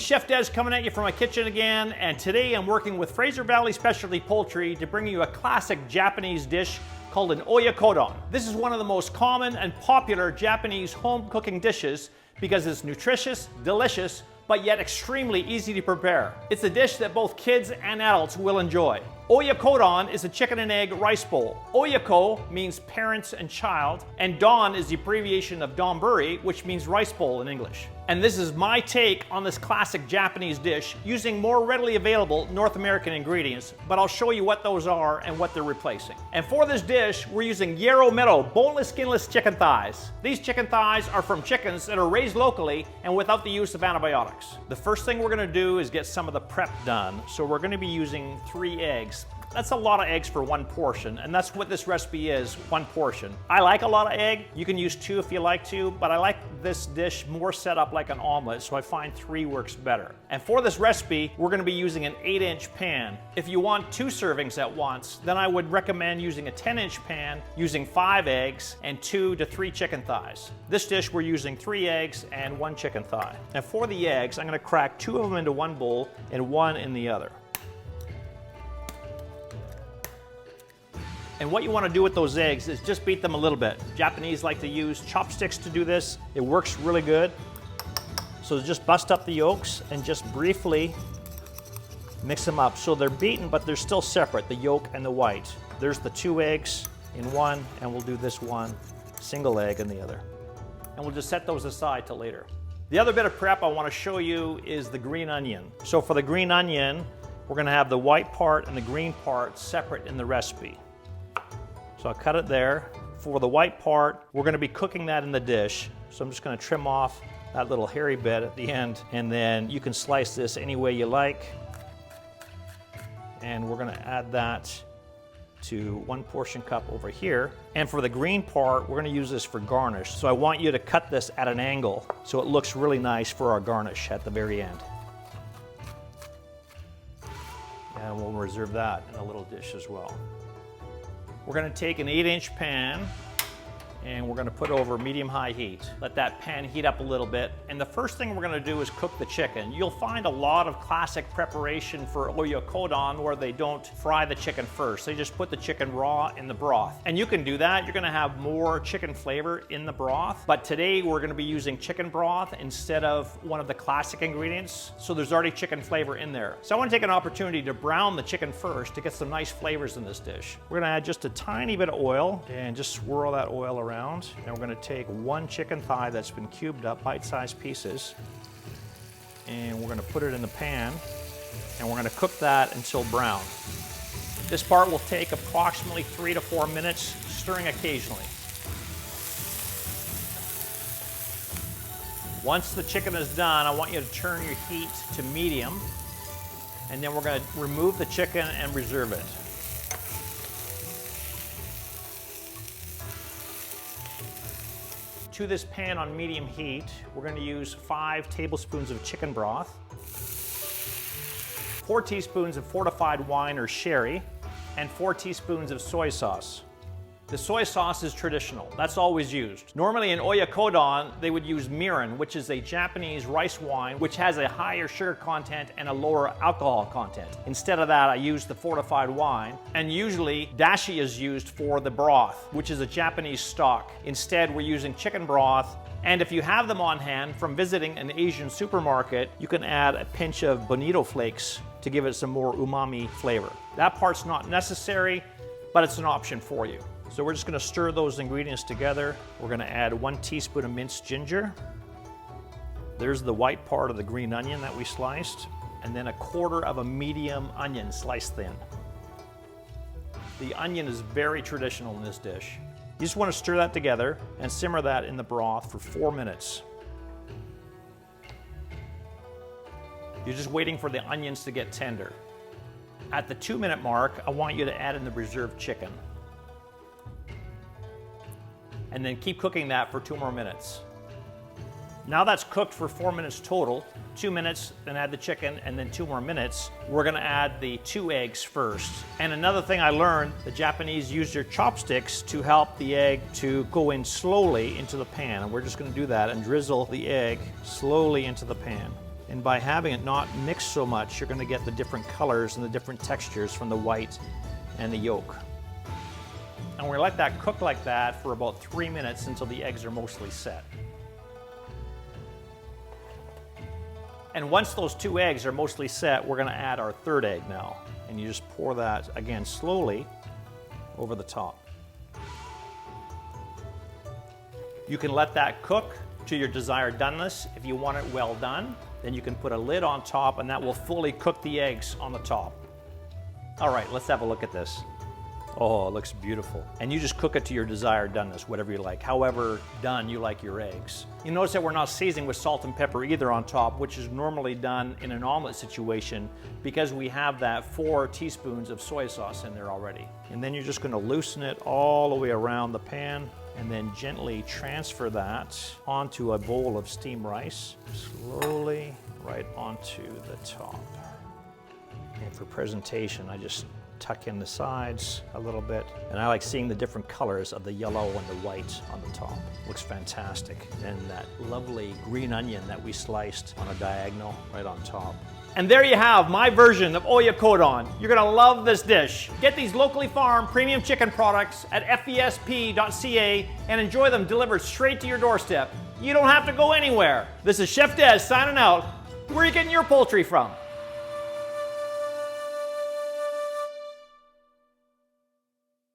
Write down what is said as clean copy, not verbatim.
Chef Des coming at you from my kitchen again, and today I'm working with Fraser Valley Specialty Poultry to bring you a classic Japanese dish called an Oyakodon. This is one of the most common and popular Japanese home cooking dishes because it's nutritious, delicious, but yet extremely easy to prepare. It's a dish that both kids and adults will enjoy. Oyakodon is a chicken and egg rice bowl. Oyako means parents and child, and don is the abbreviation of donburi, which means rice bowl in English. And this is my take on this classic Japanese dish using more readily available North American ingredients, but I'll show you what those are and what they're replacing. And for this dish, we're using Yarrow Meadow boneless, skinless chicken thighs. These chicken thighs are from chickens that are raised locally and without the use of antibiotics. The first thing we're gonna do is get some of the prep done. So we're gonna be using 3 eggs. That's a lot of eggs for one portion, and that's what this recipe is, 1 portion. I like a lot of egg. You can use 2 if you like to, but I like this dish more set up like an omelet, so I find 3 works better. And for this recipe, we're gonna be using an 8-inch pan. If you want 2 servings at once, then I would recommend using a 10-inch pan, using 5 eggs and 2 to 3 chicken thighs. This dish, we're using 3 eggs and 1 chicken thigh. And for the eggs, I'm gonna crack 2 of them into one bowl and 1 in the other. And what you want to do with those eggs is just beat them a little bit. Japanese like to use chopsticks to do this. It works really good. So just bust up the yolks and just briefly mix them up. So they're beaten, but they're still separate, the yolk and the white. There's the 2 eggs in one, and we'll do this 1 single egg in the other. And we'll just set those aside till later. The other bit of prep I want to show you is the green onion. So for the green onion, we're going to have the white part and the green part separate in the recipe. So I'll cut it there. For the white part, we're gonna be cooking that in the dish. So I'm just gonna trim off that little hairy bit at the end, and then you can slice this any way you like. And we're gonna add that to 1 portion cup over here. And for the green part, we're gonna use this for garnish. So I want you to cut this at an angle so it looks really nice for our garnish at the very end. And we'll reserve that in a little dish as well. We're gonna take an 8-inch pan and we're gonna put it over medium-high heat. Let that pan heat up a little bit. And the first thing we're gonna do is cook the chicken. You'll find a lot of classic preparation for Oyakodon where they don't fry the chicken first. They just put the chicken raw in the broth. And you can do that. You're gonna have more chicken flavor in the broth. But today we're gonna be using chicken broth instead of one of the classic ingredients. So there's already chicken flavor in there. So I wanna take an opportunity to brown the chicken first to get some nice flavors in this dish. We're gonna add just a tiny bit of oil and just swirl that oil around. And we're going to take 1 chicken thigh that's been cubed up, bite-sized pieces, and we're going to put it in the pan, and we're going to cook that until brown. This part will take approximately 3 to 4 minutes, stirring occasionally. Once the chicken is done, I want you to turn your heat to medium, and then we're going to remove the chicken and reserve it. To this pan on medium heat, we're going to use 5 tablespoons of chicken broth, 4 teaspoons of fortified wine or sherry, and 4 teaspoons of soy sauce. The soy sauce is traditional. That's always used. Normally in Oyakodon, they would use mirin, which is a Japanese rice wine, which has a higher sugar content and a lower alcohol content. Instead of that, I use the fortified wine. And usually, dashi is used for the broth, which is a Japanese stock. Instead, we're using chicken broth. And if you have them on hand from visiting an Asian supermarket, you can add a pinch of bonito flakes to give it some more umami flavor. That part's not necessary, but it's an option for you. So we're just gonna stir those ingredients together. We're gonna add 1 teaspoon of minced ginger. There's the white part of the green onion that we sliced, and then 1/4 of a medium onion sliced thin. The onion is very traditional in this dish. You just wanna stir that together and simmer that in the broth for 4 minutes. You're just waiting for the onions to get tender. At the 2-minute mark, I want you to add in the reserved chicken. And then keep cooking that for 2 more minutes. Now that's cooked for 4 minutes total, 2 minutes, then add the chicken, and then 2 more minutes. We're gonna add the 2 eggs first. And another thing I learned, the Japanese use their chopsticks to help the egg to go in slowly into the pan. And we're just gonna do that and drizzle the egg slowly into the pan. And by having it not mixed so much, you're going to get the different colors and the different textures from the white and the yolk. And we're going to let that cook like that for about 3 minutes until the eggs are mostly set. And once those 2 eggs are mostly set, we're going to add our 3rd egg now. And you just pour that, again, slowly over the top. You can let that cook to your desired doneness. If you want it well done, then you can put a lid on top and that will fully cook the eggs on the top. All right, let's have a look at this. Oh, it looks beautiful. And you just cook it to your desired doneness, whatever you like, however done you like your eggs. You notice that we're not seasoning with salt and pepper either on top, which is normally done in an omelet situation because we have that 4 teaspoons of soy sauce in there already. And then you're just going to loosen it all the way around the pan and then gently transfer that onto a bowl of steamed rice, slowly right onto the top. And for presentation, I just tuck in the sides a little bit. And I like seeing the different colors of the yellow and the white on the top. Looks fantastic. And that lovely green onion that we sliced on a diagonal right on top. And there you have my version of Oyakodon. You're gonna love this dish. Get these locally farmed premium chicken products at fesp.ca and enjoy them delivered straight to your doorstep. You don't have to go anywhere. This is Chef Des signing out. Where are you getting your poultry from?